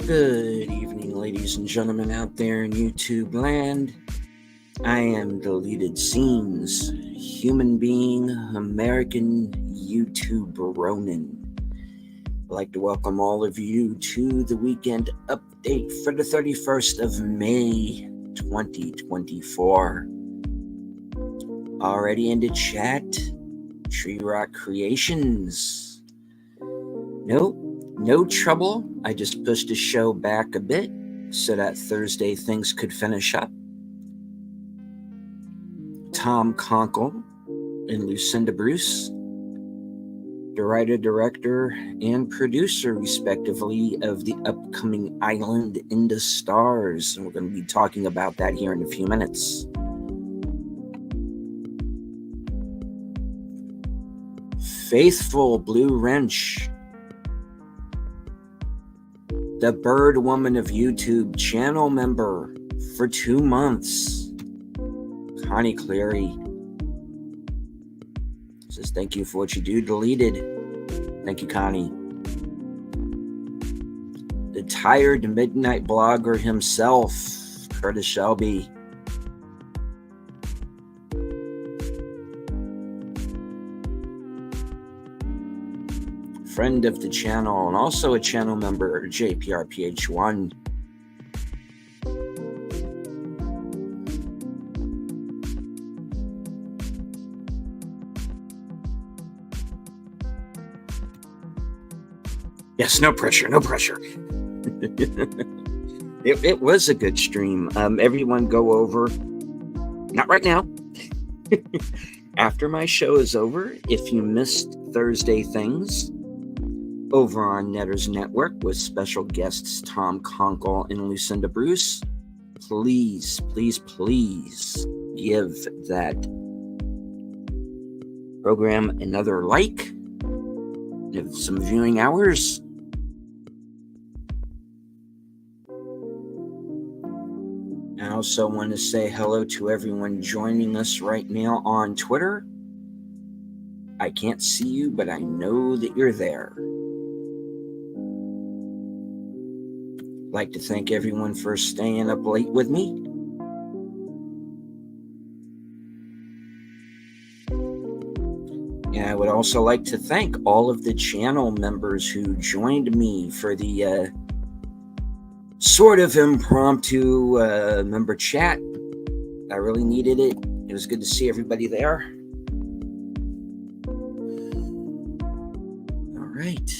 Good evening, ladies and gentlemen out there in YouTube land. I am Deleted Scenes, human being, American YouTube Ronin. I'd like to welcome all of you to the weekend update for the 31st of May, 2024. Already into chat, Tree Rock Creations. Nope. No trouble. I just pushed the show back a bit so that Thursday things could finish up. Tom Conkle and Lucinda Bruce, the writer, director, and producer, respectively, of the upcoming Island in the Stars. And we're going to be talking about that here in a few minutes. Faithful Blue Wrench, the Bird Woman of YouTube channel member for 2 months. Connie Cleary says, thank you for what you do, Deleted. Thank you, Connie. The tired midnight blogger himself, Curtis Shelby. Friend of the channel and also a channel member, JPRPH1. Yes, no pressure, no pressure. It was a good stream. Everyone go over, not right now. After my show is over, if you missed Thursday things, over on Netters Network with special guests Tom Conkle and Lucinda Bruce, please give that program another like, give some viewing hours. I also want to say hello to everyone joining us right now on Twitter. I can't see you, but I know that you're there. Like to thank everyone for staying up late with me. And I would also like to thank all of the channel members who joined me for the sort of impromptu member chat. I really needed it. It was good to see everybody there. All right.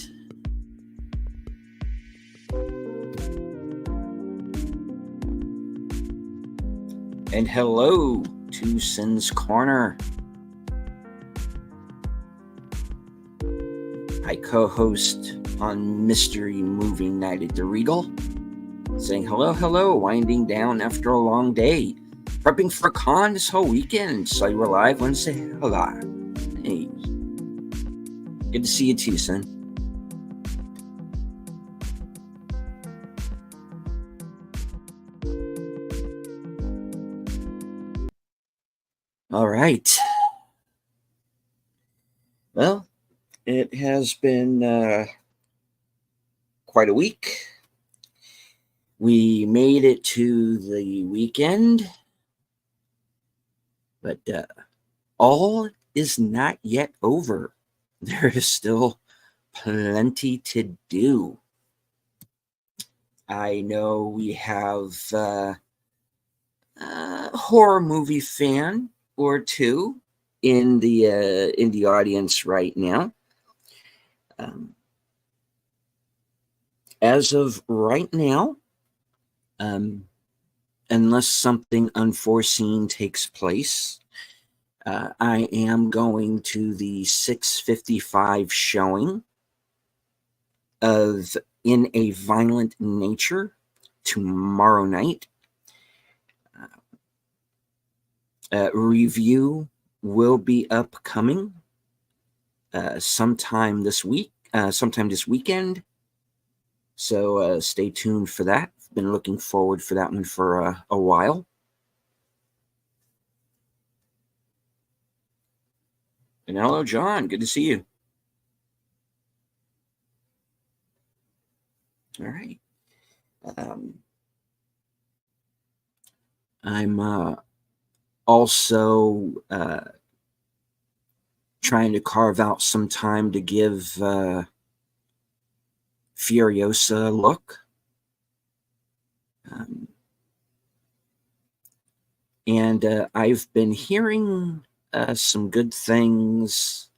And hello to Sin's Corner. I co-host on Mystery Movie Night at the Regal. Saying hello, winding down after a long day. Prepping for a con this whole weekend. Saw you were live. Want to say hello. Hey. Good to see you too, Sin. All right. Well, it has been quite a week. We made it to the weekend, but all is not yet over. There is still plenty to do. I know we have a horror movie fan or two in the audience right now. As of right now, unless something unforeseen takes place, I am going to the 6:55 showing of In a Violent Nature tomorrow night. Review will be upcoming sometime this weekend. So stay tuned for that. Been looking forward for that one for a while. And hello, John. Good to see you. All right. I'm also trying to carve out some time to give Furiosa a look. And I've been hearing some good things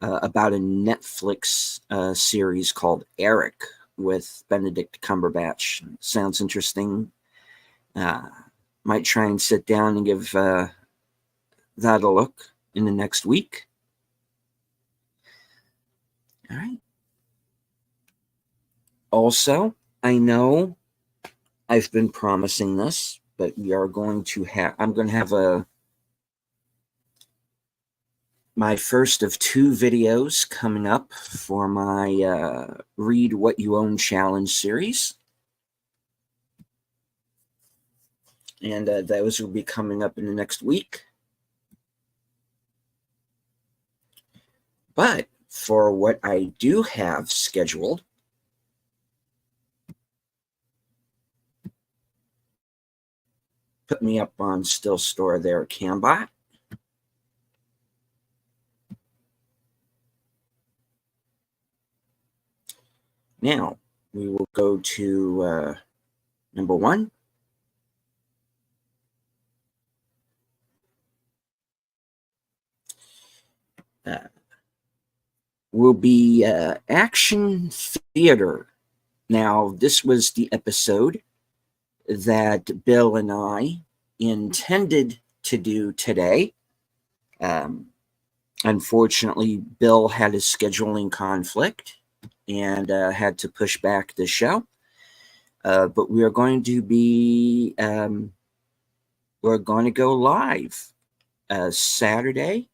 about a Netflix series called Eric with Benedict Cumberbatch. Sounds interesting. Might try and sit down and give that a look in the next week. All right. Also, I know I've been promising this, but we are going to have, I'm going to have my first of 2 videos coming up for my Read What You Own Challenge series. And those will be coming up in the next week. But for what I do have scheduled, put me up on Still Store there, Cambot. Now, we will go to number 1. Will be Action Theater. Now, this was the episode that Bill and I intended to do today. Unfortunately, Bill had a scheduling conflict and had to push back the show. But we are going to be, we're going to go live Saturday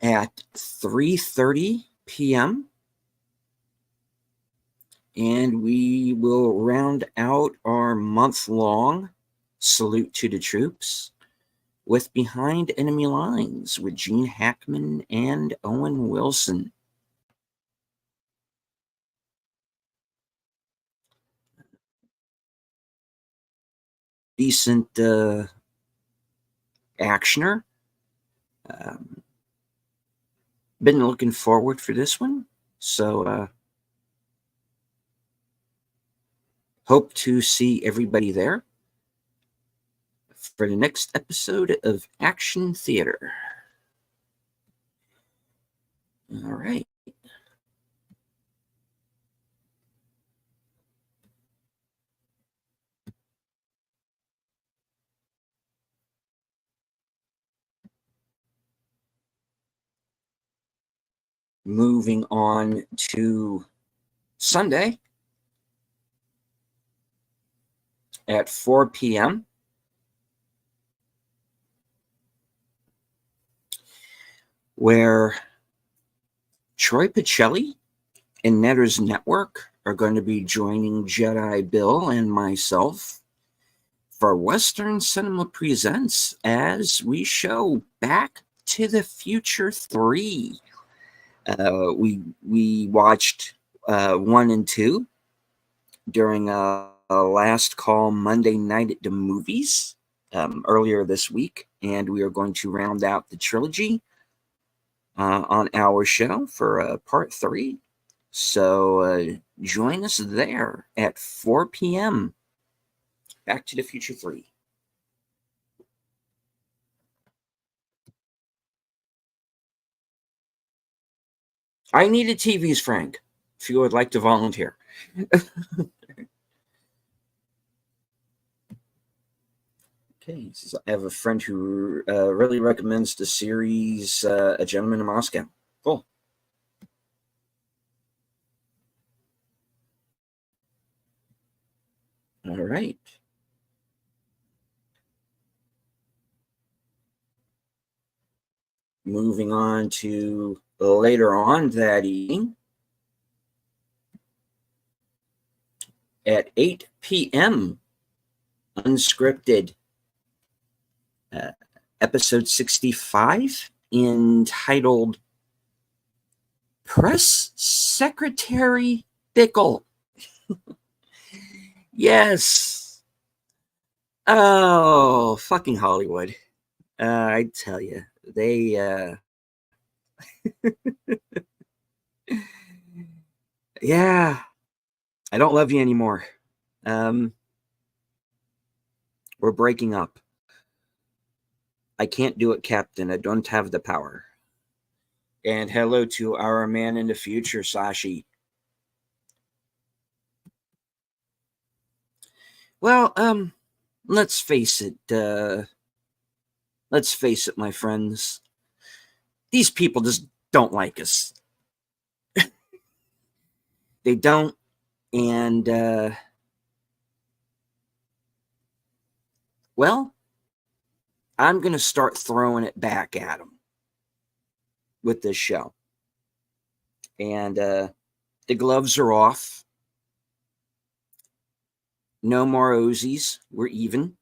at 3:30 p.m. And we will round out our month-long Salute to the Troops with Behind Enemy Lines with Gene Hackman and Owen Wilson. Decent actioner. Been looking forward for this one. So hope to see everybody there for the next episode of Action Theater. All right. Moving on to Sunday at 4 p.m. where Troy Pacelli and Netters Network are going to be joining Jedi Bill and myself for Western Cinema Presents as we show Back to the Future 3. We watched 1 and 2 during a last call Monday night at the movies earlier this week, and we are going to round out the trilogy on our show for part 3. So join us there at 4 p.m. Back to the Future 3. I needed TVs, Frank, if you would like to volunteer. Okay, so I have a friend who really recommends the series A Gentleman in Moscow. Cool. All right. Moving on to later on that evening at 8 p.m. Unscripted episode 65 entitled Press Secretary Bickle. Yes. Oh, fucking Hollywood. I tell you, they, yeah, I don't love you anymore. Um, we're breaking up. I can't do it, Captain. I don't have the power. And hello to our man in the future, Sashi. Well, let's face it. Let's face it, my friends. These people just don't like us. They don't, and well, I'm gonna start throwing it back at them with this show. And the gloves are off. No more Ozies. We're even.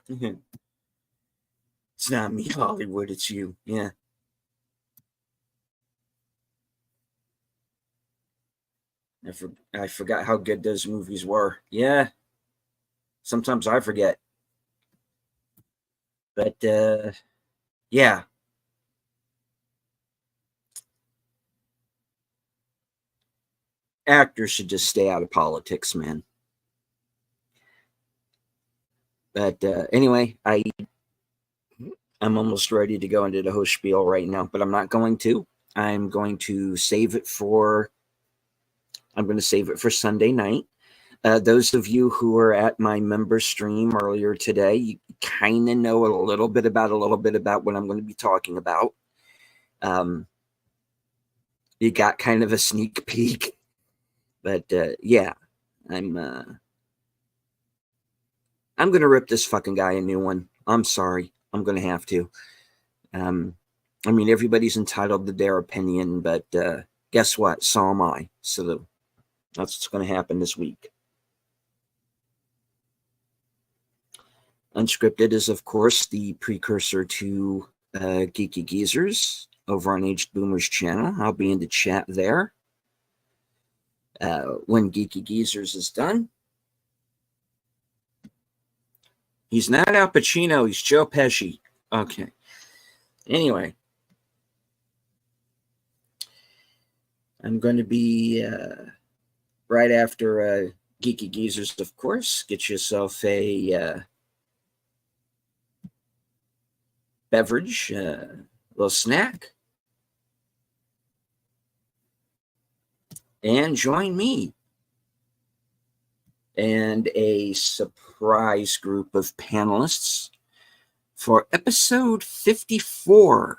It's not me, Hollywood. It's you. Yeah. I forgot how good those movies were. Yeah. Sometimes I forget. But yeah. Actors should just stay out of politics, man. But anyway, I'm almost ready to go into the host spiel right now, but I'm not going to. I'm going to save it for. I'm going to save it for Sunday night. Those of you who were at my member stream earlier today, you kind of know a little bit about what I'm going to be talking about. You got kind of a sneak peek, but yeah, I'm going to rip this fucking guy a new one. I'm sorry, I'm going to have to. I mean, everybody's entitled to their opinion, but guess what? So am I. So that's what's going to happen this week. Unscripted is, of course, the precursor to Geeky Geezers over on Aged Boomer's channel. I'll be in the chat there when Geeky Geezers is done. He's not Al Pacino. He's Joe Pesci. Okay. Anyway, I'm going to be right after Geeky Geezers, of course. Get yourself a beverage, a little snack, and join me and a surprise group of panelists for episode 54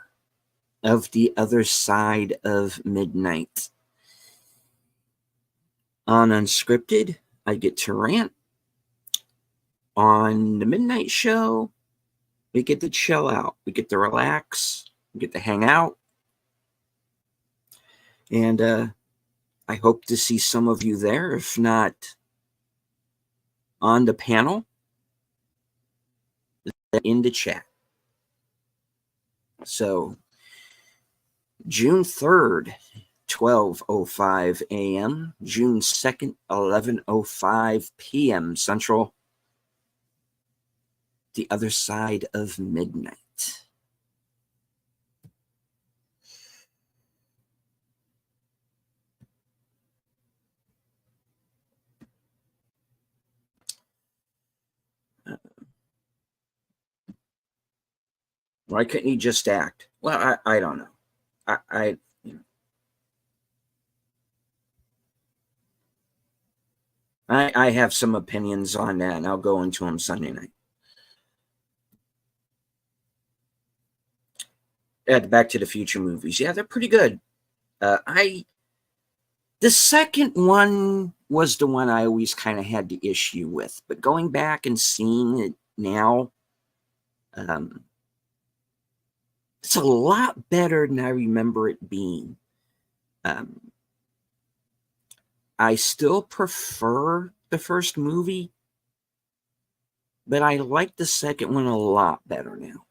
of The Other Side of Midnight. On Unscripted, I get to rant. On the Midnight Show, we get to chill out. We get to relax. We get to hang out. And I hope to see some of you there, if not on the panel, in the chat. So, June 3rd, 12:05 a.m., June 2nd, 11:05 p.m. Central, The Other Side of Midnight. Why couldn't he just act? Well, I don't know. I have some opinions on that, and I'll go into them Sunday night. Back to the Future movies. Yeah, they're pretty good. The second one was the one I always kind of had the issue with, but going back and seeing it now, it's a lot better than I remember it being. I still prefer the first movie, but I like the second one a lot better now.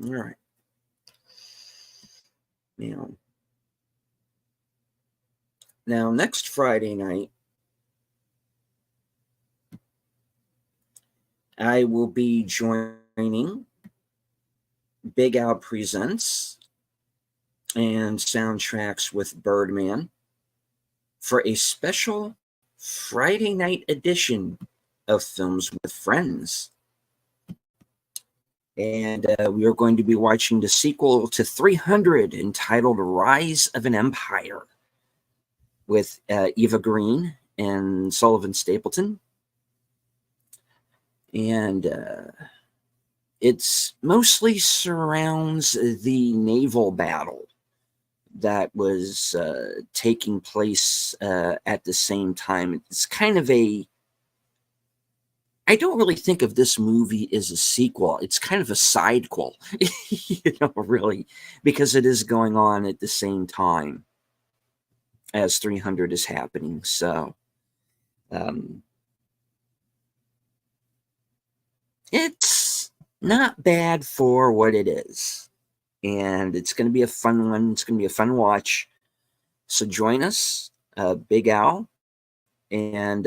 All right. Now, next Friday night, I will be joining Big Al Presents and Soundtracks with Birdman for a special Friday night edition of Films with Friends. And we are going to be watching the sequel to 300 entitled Rise of an Empire with Eva Green and Sullivan Stapleton. And it's mostly surrounds the naval battle that was taking place at the same time. It's kind of I don't really think of this movie as a sequel. It's kind of a sidequel, really, because it is going on at the same time as 300 is happening. So, it's not bad for what it is. And it's going to be a fun one. It's going to be a fun watch. So join us, Big Al and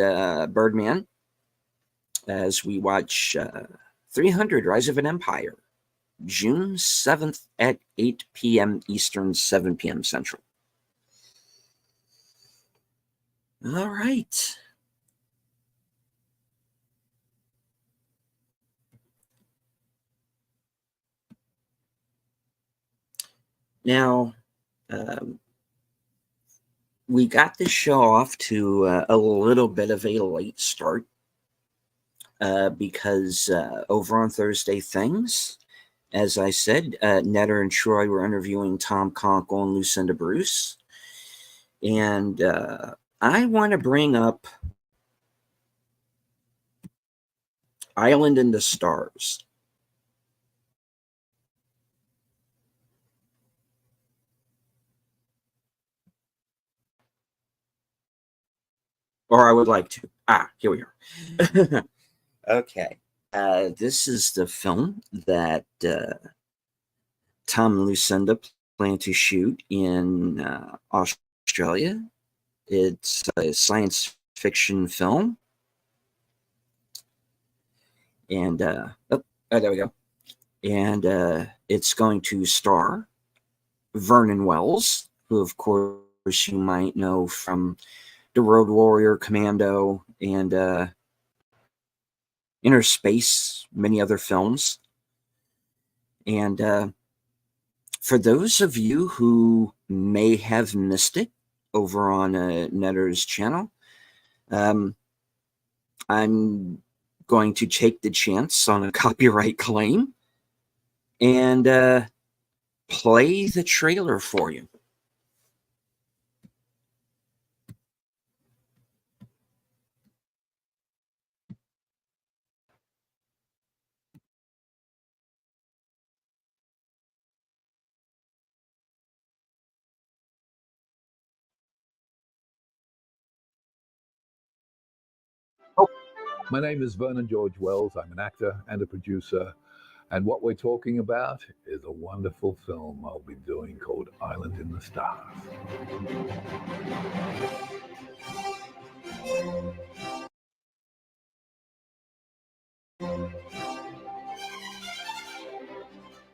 Birdman, as we watch 300 Rise of an Empire, June 7th at 8 p.m. Eastern, 7 p.m. Central. All right. Now, we got this show off to a little bit of a late start because over on Thursday Things, as I said, Netter and Troy were interviewing Tom Conkle and Lucinda Bruce. And I want to bring up Island in the Stars. Or I would like to. Here we are. Okay. This is the film that Tom and Lucinda plan to shoot in Australia. It's a science fiction film. And, there we go. And it's going to star Vernon Wells, who, of course, you might know from The Road Warrior, Commando, and Inner Space, many other films. And for those of you who may have missed it over on Netter's channel, I'm going to take the chance on a copyright claim and play the trailer for you. My name is Vernon George Wells. I'm an actor and a producer. And what we're talking about is a wonderful film I'll be doing called Island in the Stars.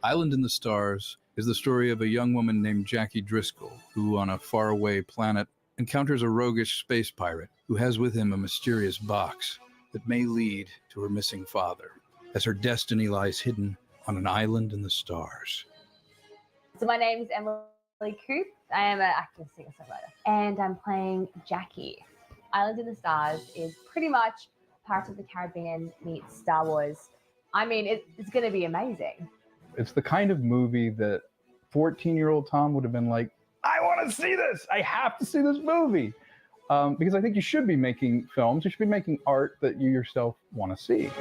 Island in the Stars is the story of a young woman named Jackie Driscoll, who on a faraway planet encounters a roguish space pirate who has with him a mysterious box that may lead to her missing father, as her destiny lies hidden on an island in the stars. So my name is Emily Coop. I am an actor, singer-songwriter, and I'm playing Jackie. Island in the Stars is pretty much Pirates of the Caribbean meets Star Wars. I mean, it's going to be amazing. It's the kind of movie that 14-year-old Tom would have been like, I want to see this. I have to see this movie. Because I think you should be making films. You should be making art that you yourself want to see.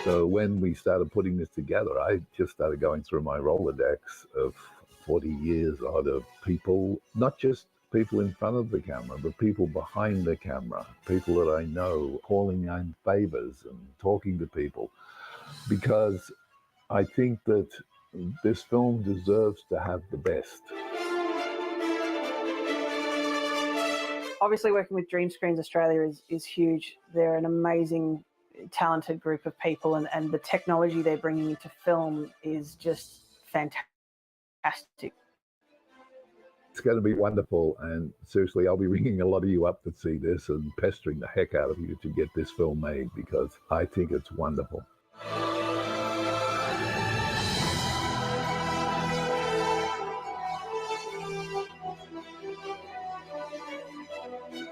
So when we started putting this together, I just started going through my Rolodex of 40 years out of people, not just people in front of the camera, but people behind the camera, people that I know, calling in favors and talking to people. Because I think that this film deserves to have the best. Obviously, working with Dream Screens Australia is huge. They're an amazing, talented group of people, and the technology they're bringing into film is just fantastic. It's going to be wonderful, and seriously, I'll be ringing a lot of you up to see this and pestering the heck out of you to get this film made, because I think it's wonderful.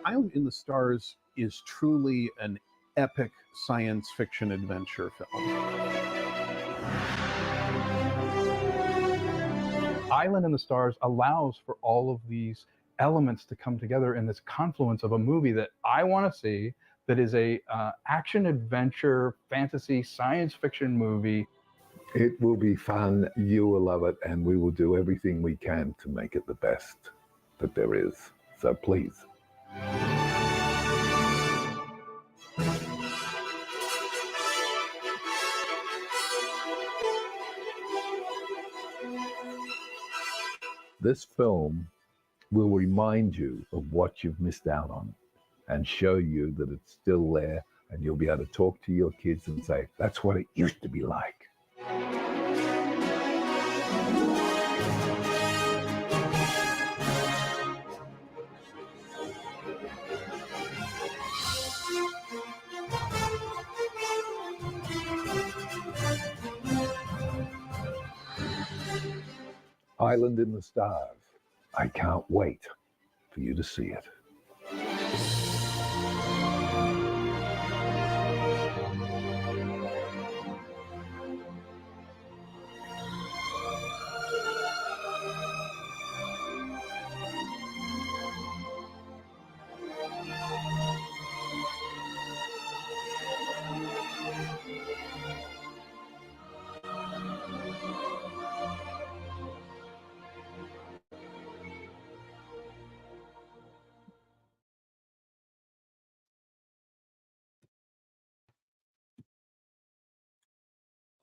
Island in the Stars is truly an epic science fiction adventure film. Island in the Stars allows for all of these elements to come together in this confluence of a movie that I want to see, that is a action adventure fantasy science fiction movie. It will be fun, you will love it, and we will do everything we can to make it the best that there is. So please. This film will remind you of what you've missed out on and show you that it's still there, and you'll be able to talk to your kids and say, that's what it used to be like. Island in the Stars. I can't wait for you to see it.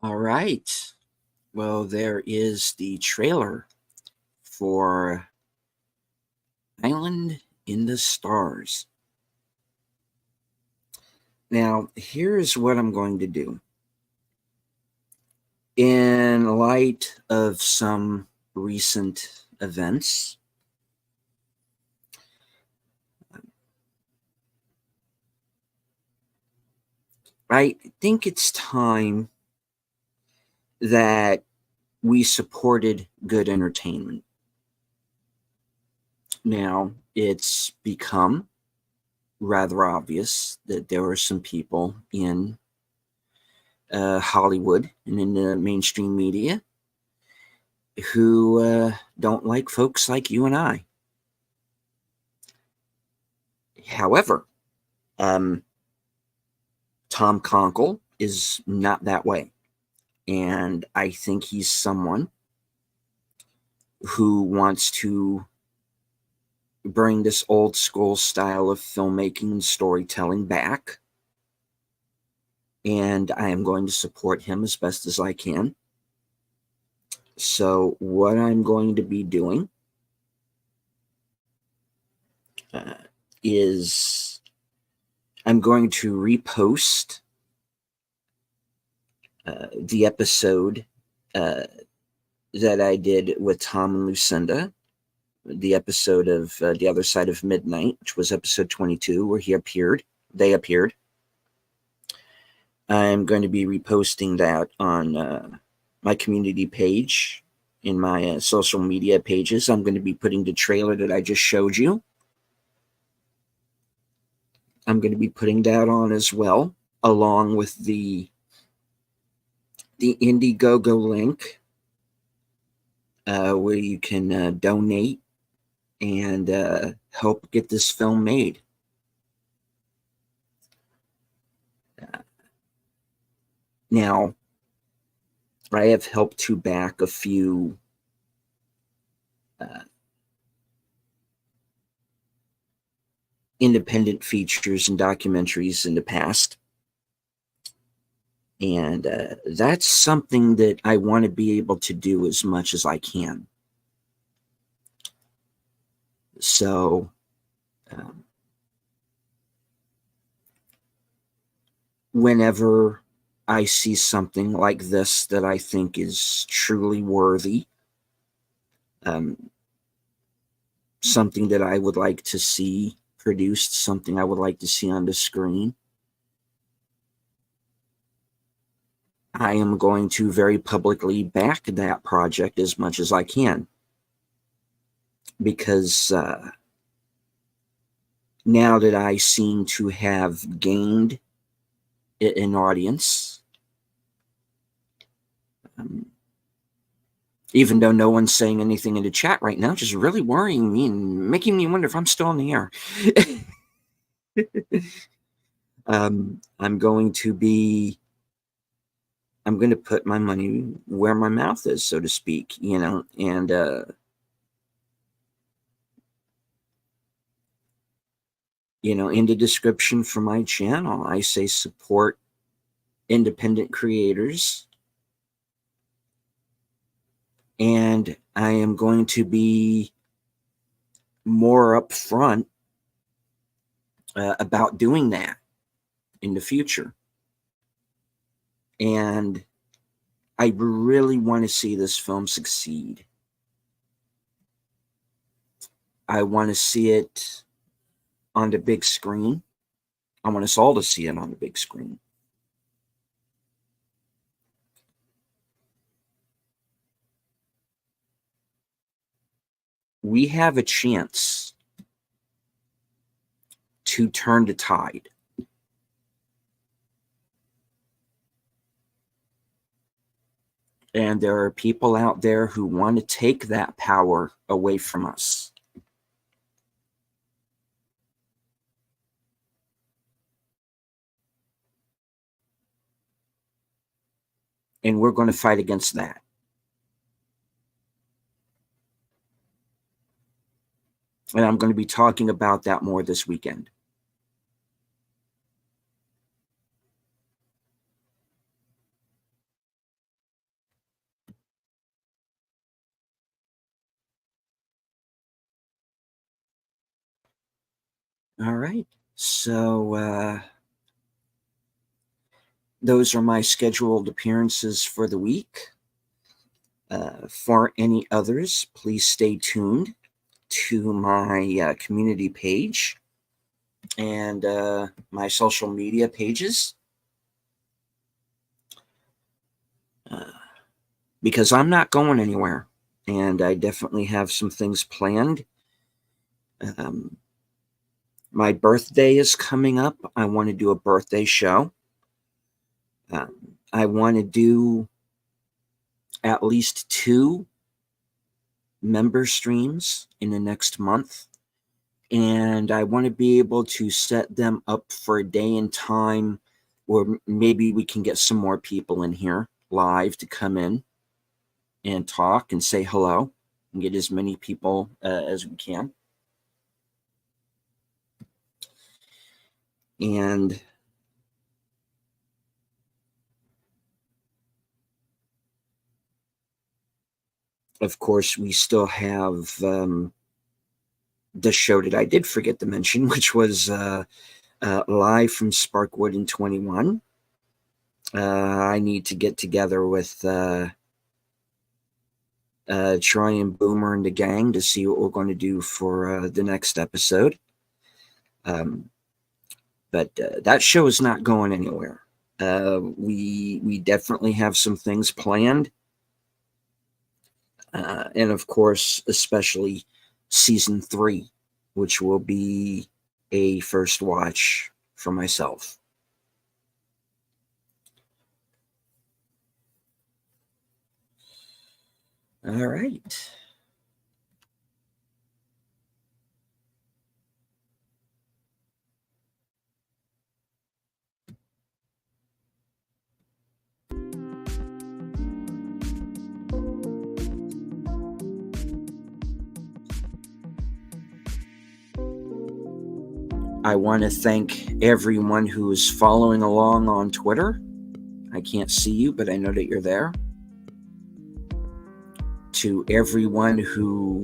All right. Well, there is the trailer for Island in the Stars. Now, here's what I'm going to do. In light of some recent events, I think it's time that we supported good entertainment. Now, it's become rather obvious that there are some people in Hollywood and in the mainstream media who don't like folks like you and I. However, Tom Conkle is not that way. And I think he's someone who wants to bring this old school style of filmmaking and storytelling back. And I am going to support him as best as I can. So what I'm going to be doing is I'm going to repost the episode that I did with Tom and Lucinda, the episode of The Other Side of Midnight, which was episode 22, where they appeared. I'm going to be reposting that on my community page, in my social media pages. I'm going to be putting the trailer that I just showed you. I'm going to be putting that on as well, along with the Indiegogo link, where you can donate and help get this film made. Now, I have helped to back a few independent features and documentaries in the past. And that's something that I want to be able to do as much as I can. So, whenever I see something like this that I think is truly worthy, something that I would like to see produced, something I would like to see on the screen, I am going to very publicly back that project as much as I can. Because now that I seem to have gained an audience, even though no one's saying anything in the chat right now, just really worrying me and making me wonder if I'm still in the air. I'm going to put my money where my mouth is, so to speak, and in the description for my channel, I say support independent creators. And I am going to be more upfront about doing that in the future. And I really want to see this film succeed. I want to see it on the big screen. I want us all to see it on the big screen. We have a chance to turn the tide. And there are people out there who want to take that power away from us. And we're going to fight against that. And I'm going to be talking about that more this weekend. All right. So those are my scheduled appearances for the week. For any others, please stay tuned to my community page and my social media pages. Because I'm not going anywhere. And I definitely have some things planned. My birthday is coming up. I want to do a birthday show. I want to do at least 2 member streams in the next month. And I want to be able to set them up for a day and time where maybe we can get some more people in here live to come in and talk and say hello and get as many people as we can. And of course, we still have the show that I did forget to mention, which was live from Sparkwood in 21. I need to get together with Troy and Boomer and the gang to see what we're going to do for the next episode. But that show is not going anywhere. We definitely have some things planned. And of course, especially season 3, which will be a first watch for myself. All right. I want to thank everyone who is following along on Twitter. I I can't see you, but I know that you're there. To everyone who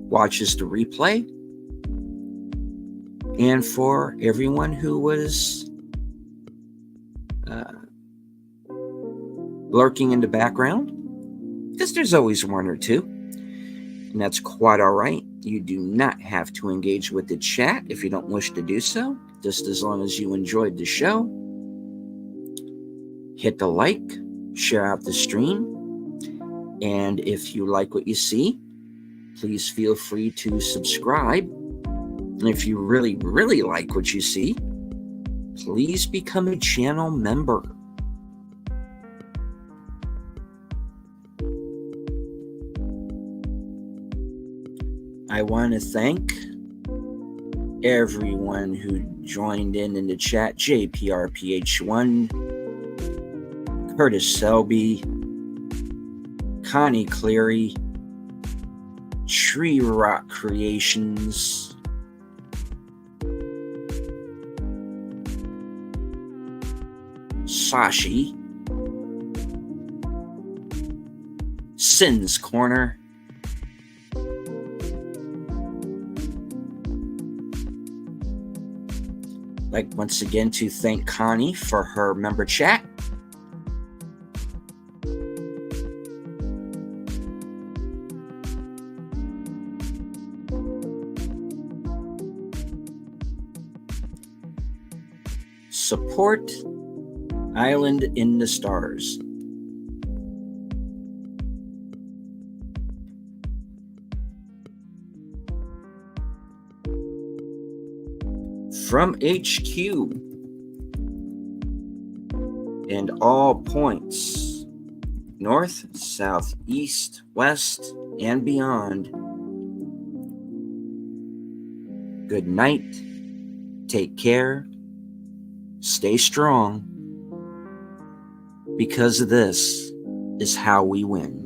watches the replay, and for everyone who was lurking in the background, because there's always one or two, and that's quite all right. You do not have to engage with the chat if you don't wish to do so, just as long as you enjoyed the show. Hit the like, share out the stream, and if you like what you see, please feel free to subscribe. And if you really, really like what you see, please become a channel member. I want to thank everyone who joined in the chat. JPRPH1, Curtis Selby, Connie Cleary, Tree Rock Creations, Sashi, Sin's Corner, like once again to thank Connie for her member chat. Support Island in the Stars. From HQ and all points, north, south, east, west, and beyond, good night, take care, stay strong, because this is how we win.